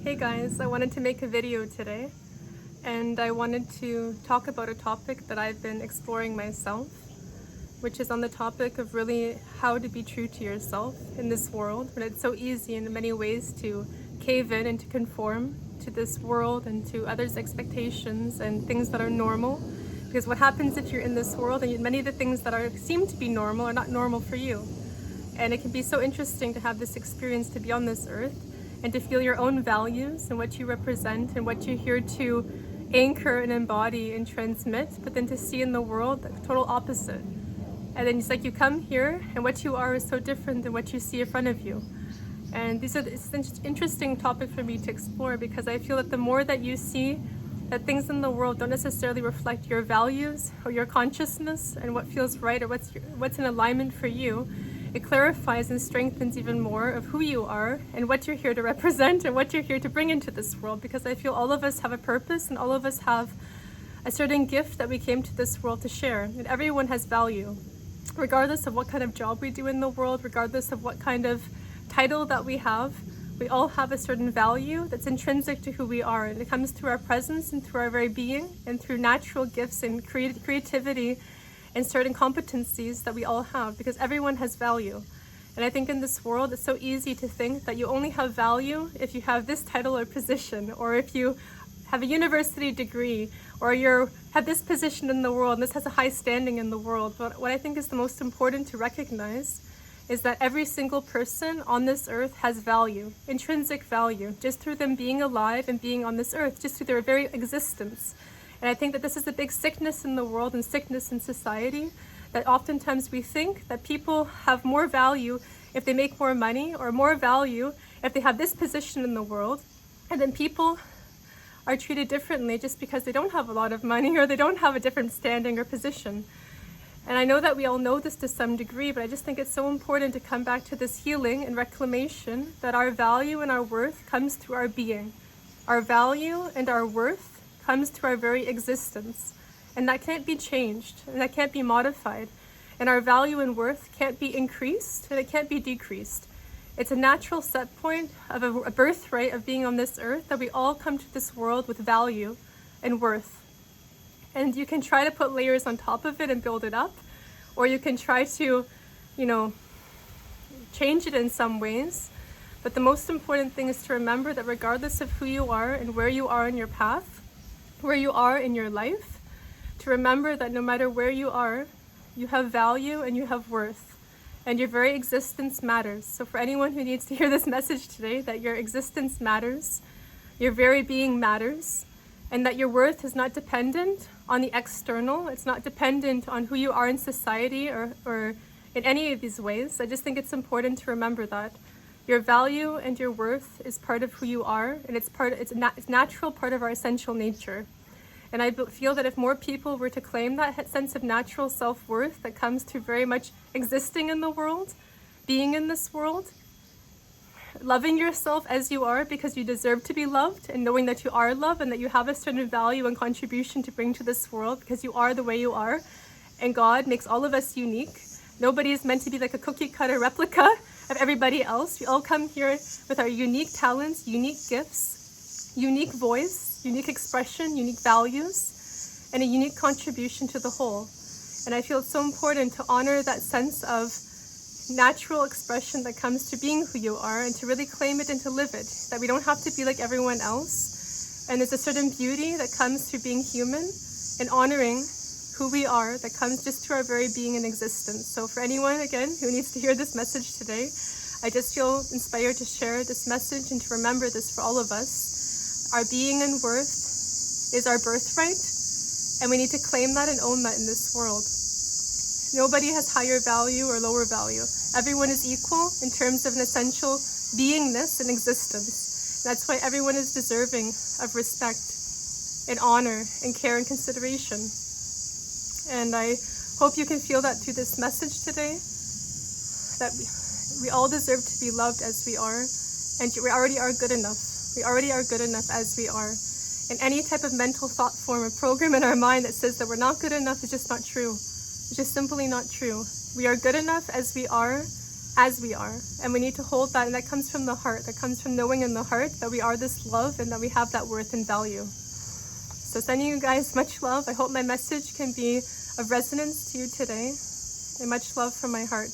Hey guys, I wanted to make a video today and I wanted to talk about a topic that I've been exploring myself, which is on the topic of really how to be true to yourself in this world when it's so easy in many ways to cave in and to conform to this world and to others' expectations and things that are normal. Because what happens if you're in this world and many of the things that seem to be normal are not normal for you. And it can be so interesting to have this experience to be on this earth and to feel your own values and what you represent and what you're here to anchor and embody and transmit, but then to see in the world the total opposite. And then it's like you come here and what you are is so different than what you see in front of you. And it's an interesting topic for me to explore because I feel that the more that you see that things in the world don't necessarily reflect your values or your consciousness and what feels right or what's in alignment for you, it clarifies and strengthens even more of who you are and what you're here to represent and what you're here to bring into this world, because I feel all of us have a purpose and all of us have a certain gift that we came to this world to share, and everyone has value. Regardless of what kind of job we do in the world, regardless of what kind of title that we all have a certain value that's intrinsic to who we are, and it comes through our presence and through our very being and through natural gifts and creativity and certain competencies that we all have, because everyone has value. And I think in this world, it's so easy to think that you only have value if you have this title or position, or if you have a university degree, or you have this position in the world, and this has a high standing in the world. But what I think is the most important to recognize is that every single person on this earth has value, intrinsic value, just through them being alive and being on this earth, just through their very existence. And I think that this is a big sickness in the world and sickness in society, that oftentimes we think that people have more value if they make more money, or more value if they have this position in the world, and then people are treated differently just because they don't have a lot of money or they don't have a different standing or position. And I know that we all know this to some degree, but I just think it's so important to come back to this healing and reclamation that our value and our worth comes through our being. Our value and our worth comes to our very existence, and that can't be changed and that can't be modified, and our value and worth can't be increased and it can't be decreased. It's a natural set point of a birthright of being on this earth, that we all come to this world with value and worth. And you can try to put layers on top of it and build it up, or you can try to change it in some ways. But the most important thing is to remember that regardless of who you are and where you are in your path, where you are in your life, to remember that no matter where you are, you have value and you have worth, and your very existence matters. So for anyone who needs to hear this message today, that your existence matters, your very being matters, and that your worth is not dependent on the external, it's not dependent on who you are in society or in any of these ways. I just think it's important to remember that your value and your worth is part of who you are, and it's a natural part of our essential nature. And I feel that if more people were to claim that sense of natural self-worth that comes through very much existing in the world, being in this world, loving yourself as you are because you deserve to be loved, and knowing that you are loved and that you have a certain value and contribution to bring to this world because you are the way you are, and God makes all of us unique. Nobody is meant to be like a cookie cutter replica of everybody else. We all come here with our unique talents, unique gifts, unique voice, unique expression, unique values, and a unique contribution to the whole. And I feel it's so important to honor that sense of natural expression that comes to being who you are, and to really claim it and to live it, that we don't have to be like everyone else. And there's a certain beauty that comes through being human and honoring who we are, that comes just through our very being and existence. So for anyone, again, who needs to hear this message today, I just feel inspired to share this message and to remember this for all of us. Our being and worth is our birthright, and we need to claim that and own that in this world. Nobody has higher value or lower value. Everyone is equal in terms of an essential beingness and existence. That's why everyone is deserving of respect and honor and care and consideration. And I hope you can feel that through this message today, that we all deserve to be loved as we are, and we already are good enough. We already are good enough as we are. And any type of mental thought form or program in our mind that says that we're not good enough is just not true. It's just simply not true. We are good enough as we are, as we are. And we need to hold that, and that comes from the heart. That comes from knowing in the heart that we are this love and that we have that worth and value. So sending you guys much love. I hope my message can be of resonance to you today. And much love from my heart.